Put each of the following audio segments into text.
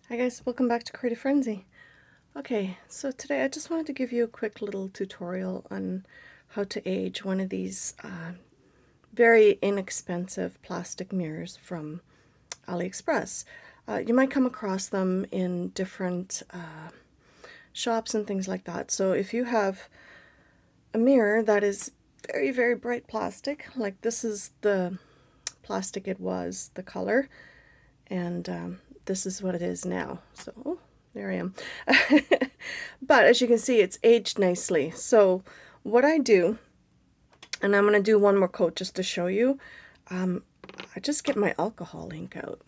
Hi guys, welcome back to Creative Frenzy. Okay, so today I just wanted to give you a quick little tutorial on how to age one of these very inexpensive plastic mirrors from AliExpress. You might come across them in different shops and things like that. So if you have a mirror that is very, very bright plastic, like this is the plastic it was, the color, and this is what it is now. So oh, there I am. But as you can see, it's aged nicely. So what I do, and I'm going to do one more coat just to show you, I just get my alcohol ink out.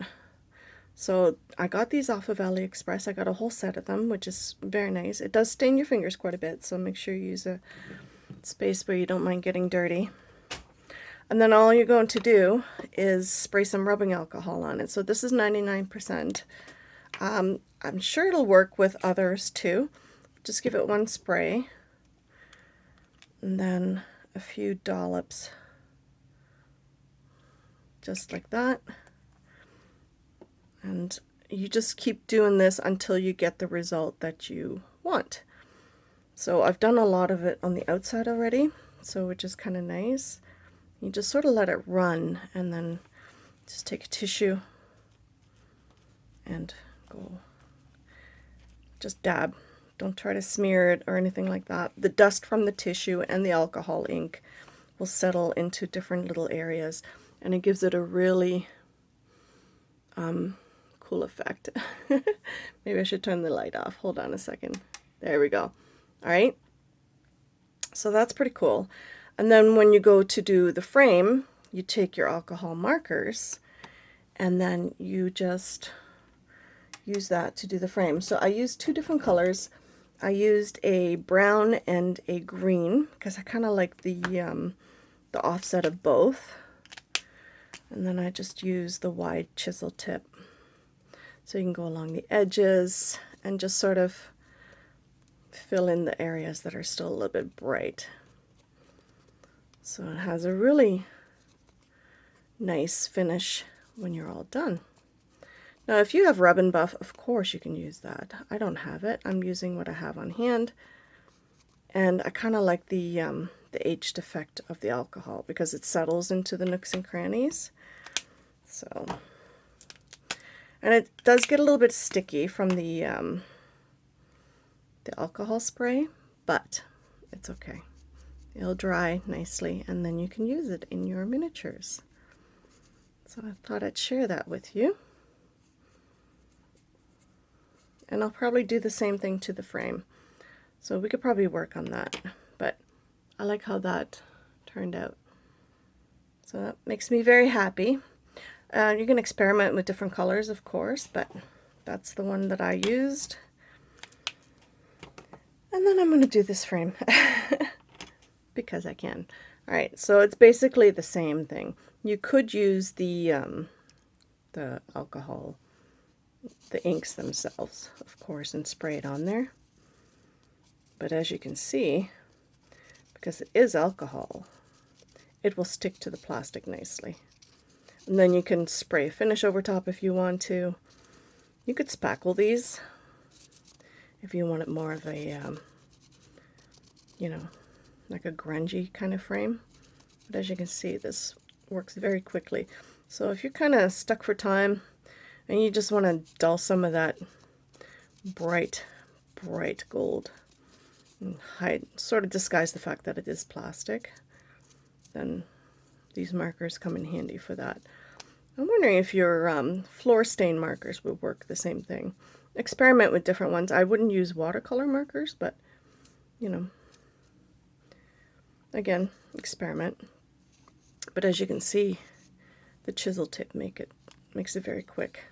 So I got these off of AliExpress. I got a whole set of them, which is very nice. It does stain your fingers quite a bit, so make sure you use a space where you don't mind getting dirty. And then all you're going to do is spray some rubbing alcohol on it. So this is 99%. I'm sure it'll work with others too. Just give it one spray and then a few dollops, just like that. And you just keep doing this until you get the result that you want. So I've done a lot of it on the outside already, so which is kind of nice. You just sort of let it run and then just take a tissue and go, just dab. Don't try to smear it or anything like that. The dust from the tissue and the alcohol ink will settle into different little areas, and it gives it a really cool effect. Maybe I should turn the light off. Hold on a second. There we go. All right. So that's pretty cool. And then when you go to do the frame, you take your alcohol markers and then you just use that to do the frame. So I used two different colors. I used a brown and a green because I kind of like the offset of both. And then I just use the wide chisel tip. So you can go along the edges and just sort of fill in the areas that are still a little bit bright. So it has a really nice finish when you're all done. Now if you have Rub and Buff, of course you can use that. I don't have it. I'm using what I have on hand. And I kind of like the aged effect of the alcohol because it settles into the nooks and crannies. So, and it does get a little bit sticky from the alcohol spray, but it's okay. It'll dry nicely and then you can use it in your miniatures. So I thought I'd share that with you. And I'll probably do the same thing to the frame. So we could probably work on that, but I like how that turned out. So that makes me very happy. You can experiment with different colors, of course, but that's the one that I used. And then I'm going to do this frame because I can. All right, so it's basically the same thing. You could use the alcohol, the inks themselves, of course, and spray it on there. But as you can see, because it is alcohol, it will stick to the plastic nicely. And then you can spray a finish over top if you want to. You could spackle these if you want it more of a, you know, like a grungy kind of frame. But as you can see, this works very quickly. So if you're kind of stuck for time and you just want to dull some of that bright, bright gold and hide, sort of disguise the fact that it is plastic, then these markers come in handy for that. I'm wondering if your floor stain markers would work the same thing. Experiment with different ones. I wouldn't use watercolor markers, but, you know, again, experiment. But as you can see, the chisel tip makes it very quick.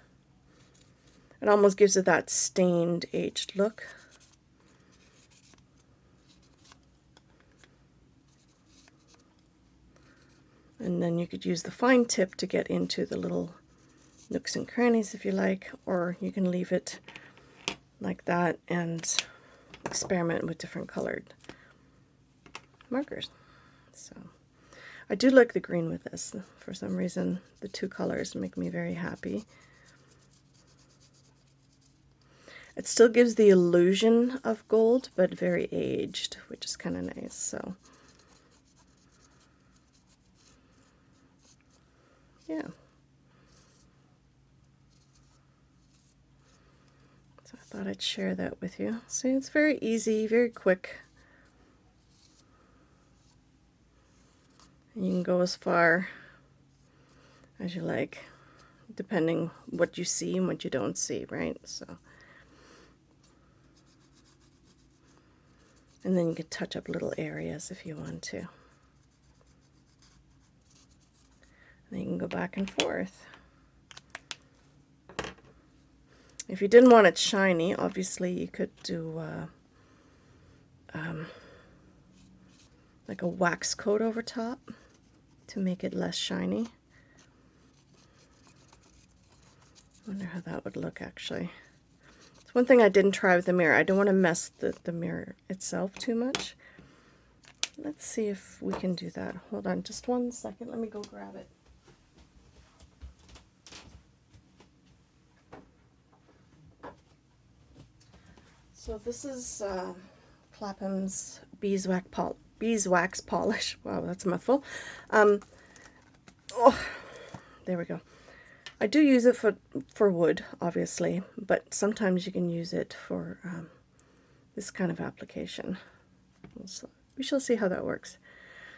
It almost gives it that stained, aged look. And then you could use the fine tip to get into the little nooks and crannies if you like, or you can leave it like that and experiment with different colored markers. So I do like the green with this. For some reason, the two colors make me very happy. It still gives the illusion of gold, but very aged, which is kind of nice. So yeah. So I thought I'd share that with you. See, it's very easy, very quick. And you can go as far as you like, depending what you see and what you don't see, right? So, and then you can touch up little areas if you want to. And then you can go back and forth. If you didn't want it shiny, obviously you could do like a wax coat over top to make it less shiny. I wonder how that would look actually. It's one thing I didn't try with the mirror. I don't want to mess the mirror itself too much. Let's see if we can do that. Hold on just 1 second. Let me go grab it. So this is Clapham's beeswax polish. Wow, that's a mouthful. Oh, there we go. I do use it for wood, obviously, but sometimes you can use it for this kind of application. So we shall see how that works.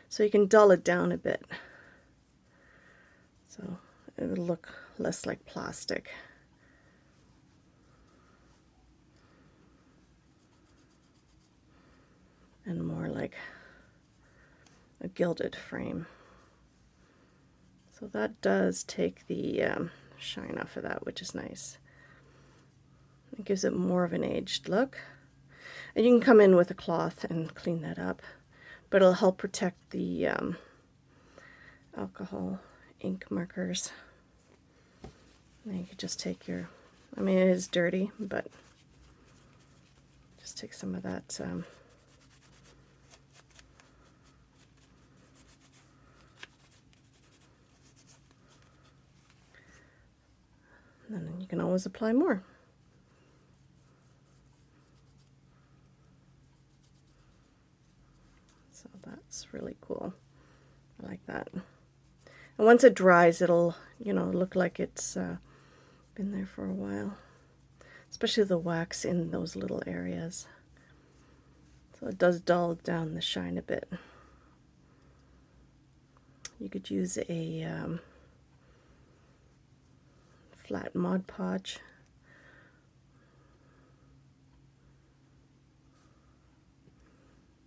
So you can dull it down a bit, so it will look less like plastic. And more like a gilded frame. So that does take the shine off of that, which is nice. It gives it more of an aged look. And you can come in with a cloth and clean that up, but it'll help protect the alcohol ink markers. And you could just take your, I mean, it is dirty, but just take some of that and then you can always apply more. So that's really cool. I like that. And once it dries, it'll, you know, look like it's been there for a while. Especially the wax in those little areas. So it does dull down the shine a bit. You could use a flat Mod Podge.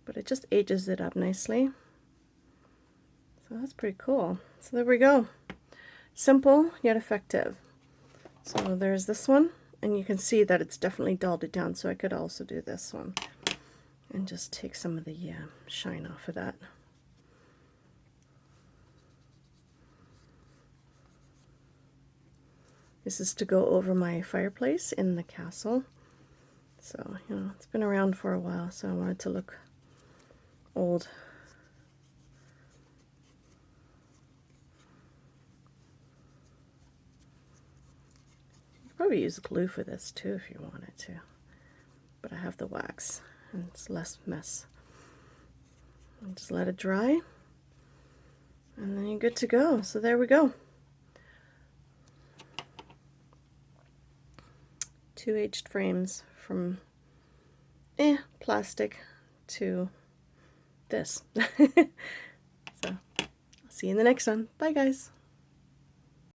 But it just ages it up nicely. So that's pretty cool. So there we go. Simple yet effective. So there's this one, and you can see that it's definitely dulled it down, so I could also do this one and just take some of the shine off of that. This is to go over my fireplace in the castle. So, you know, it's been around for a while, so I want it to look old. You could probably use glue for this too if you wanted to. But I have the wax, and it's less mess. And just let it dry, and then you're good to go. So there we go. 2 aged frames from plastic to this. So I'll see you in the next one. Bye guys.